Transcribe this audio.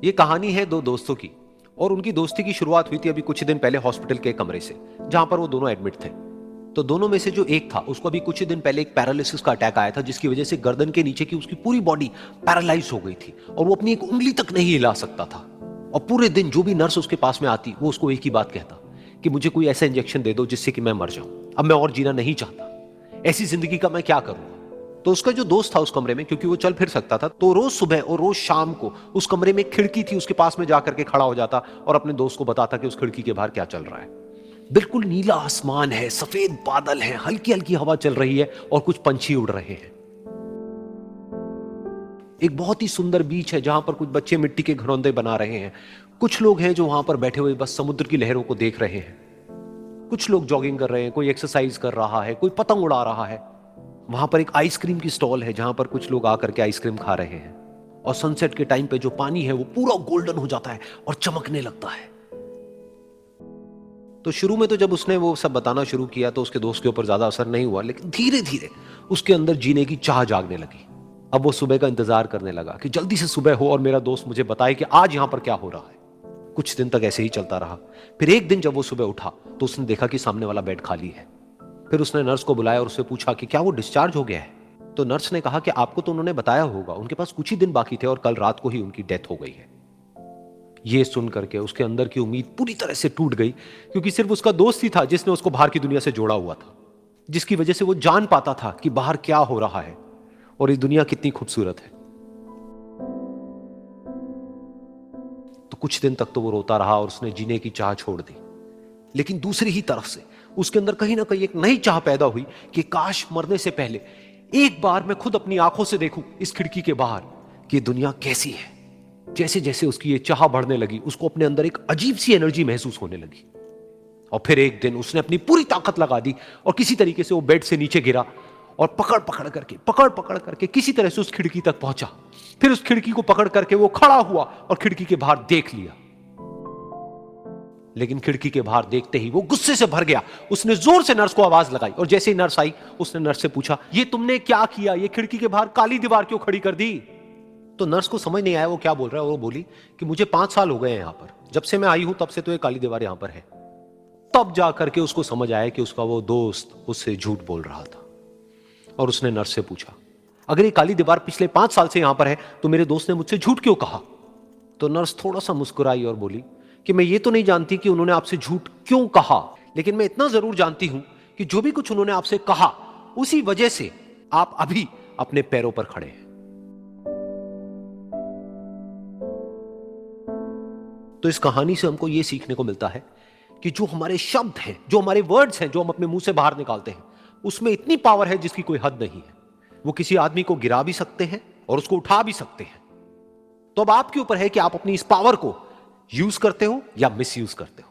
ये कहानी है दो दोस्तों की और उनकी दोस्ती की शुरुआत हुई थी अभी कुछ दिन पहले हॉस्पिटल के कमरे से, जहां पर वो दोनों एडमिट थे। तो दोनों में से जो एक था उसको अभी कुछ दिन पहले एक पैरालिसिस का अटैक आया था, जिसकी वजह से गर्दन के नीचे की उसकी पूरी बॉडी पैरालाइज हो गई थी और वो अपनी एक उंगली तक नहीं हिला सकता था। और पूरे दिन जो भी नर्स उसके पास में आती वो उसको एक ही बात कहता कि मुझे कोई ऐसा इंजेक्शन दे दो जिससे कि मैं मर जाऊं, अब मैं और जीना नहीं चाहता, ऐसी जिंदगी का मैं क्या करूंगा। तो उसका जो दोस्त था उस कमरे में, क्योंकि वो चल फिर सकता था, तो रोज सुबह और रोज शाम को उस कमरे में खिड़की थी, उसके पास में जाकर के खड़ा हो जाता और अपने दोस्त को बताता कि उस खिड़की के बाहर क्या चल रहा है। बिल्कुल नीला आसमान है, सफेद बादल है, हल्की हल्की हवा चल रही है और कुछ पंछी उड़ रहे हैं। एक बहुत ही सुंदर बीच है जहां पर कुछ बच्चे मिट्टी के घरौंदे बना रहे हैं। कुछ लोग हैं जो वहां पर बैठे हुए बस समुद्र की लहरों को देख रहे हैं। कुछ लोग जॉगिंग कर रहे हैं, कोई एक्सरसाइज कर रहा है, कोई पतंग उड़ा रहा है। वहां पर एक आइसक्रीम की स्टॉल है जहां पर कुछ लोग आकर के आइसक्रीम खा रहे हैं। और सनसेट के टाइम पे जो पानी है वो पूरा गोल्डन हो जाता है और चमकने लगता है। तो शुरू में तो जब उसने वो सब बताना शुरू किया तो उसके दोस्त के ऊपर ज्यादा असर नहीं हुआ, लेकिन धीरे धीरे उसके अंदर जीने की चाह जागने लगी। अब वो सुबह का इंतजार करने लगा कि जल्दी से सुबह हो और मेरा दोस्त मुझे बताए कि आज यहां पर क्या हो रहा है। कुछ दिन तक ऐसे ही चलता रहा। फिर एक दिन जब वो सुबह उठा तो उसने देखा कि सामने वाला बेड खाली है। फिर उसने नर्स को बुलाया और उससे पूछा कि क्या वो डिस्चार्ज हो गया है। तो नर्स ने कहा कि आपको तो उन्होंने बताया होगा, उनके पास कुछ ही दिन बाकी थे और कल रात को ही उनकी डेथ हो गई है। ये सुन करके उसके अंदर की उम्मीद पूरी तरह से टूट गई, क्योंकि सिर्फ उसका दोस्त ही था जिसने उसको बाहर की दुनिया से जोड़ा हुआ था, जिसकी वजह से वो जान पाता था कि बाहर क्या हो रहा है और ये दुनिया कितनी खूबसूरत है। तो कुछ दिन तक तो वो रोता रहा और उसने जीने की चाह छोड़ दी। लेकिन दूसरी ही तरफ से उसके अंदर कहीं ना कहीं एक नई चाह पैदा हुई कि काश मरने से पहले एक बार मैं खुद अपनी आंखों से देखूं इस खिड़की के बाहर कि दुनिया कैसी है। जैसे जैसे उसकी ये चाह बढ़ने लगी, उसको अपने अंदर एक अजीब सी एनर्जी महसूस होने लगी। और फिर एक दिन उसने अपनी पूरी ताकत लगा दी और किसी तरीके से वो बेड से नीचे गिरा और पकड़ पकड़ करके किसी तरह से उस खिड़की तक पहुंचा। फिर उस खिड़की को पकड़ करके वो खड़ा हुआ और खिड़की के बाहर देख लिया। लेकिन खिड़की के बाहर देखते ही वो गुस्से से भर गया। उसने जोर से नर्स को आवाज लगाई और जैसे ही नर्स आई उसने नर्स से पूछा, ये तुमने क्या किया, ये खिड़की के बाहर काली दीवार क्यों खड़ी कर दी। तो नर्स को समझ नहीं आया वो क्या बोल रहा है। वो बोली कि मुझे 5 साल हो गए हैं यहां पर, जब से मैं आई हूं तब से तो ये काली दीवार यहां पर है। तब जाकर के उसको समझ आया कि उसका वो दोस्त उससे झूठ बोल रहा था। और उसने नर्स से पूछा, अगर ये काली दीवार पिछले 5 साल से यहां पर है तो मेरे दोस्त ने मुझसे झूठ क्यों कहा। तो नर्स थोड़ा सा मुस्कुराई और बोली कि मैं ये तो नहीं जानती कि उन्होंने आपसे झूठ क्यों कहा, लेकिन मैं इतना जरूर जानती हूं कि जो भी कुछ उन्होंने आपसे कहा उसी वजह से आप अभी अपने पैरों पर खड़े हैं। तो इस कहानी से हमको यह सीखने को मिलता है कि जो हमारे शब्द हैं, जो हमारे वर्ड्स हैं, जो हम अपने मुंह से बाहर निकालते हैं, उसमें इतनी पावर है जिसकी कोई हद नहीं है। वो किसी आदमी को गिरा भी सकते हैं और उसको उठा भी सकते हैं। तो अब आपके ऊपर है कि आप अपनी इस पावर को यूज करते हो या मिस यूज करते हो।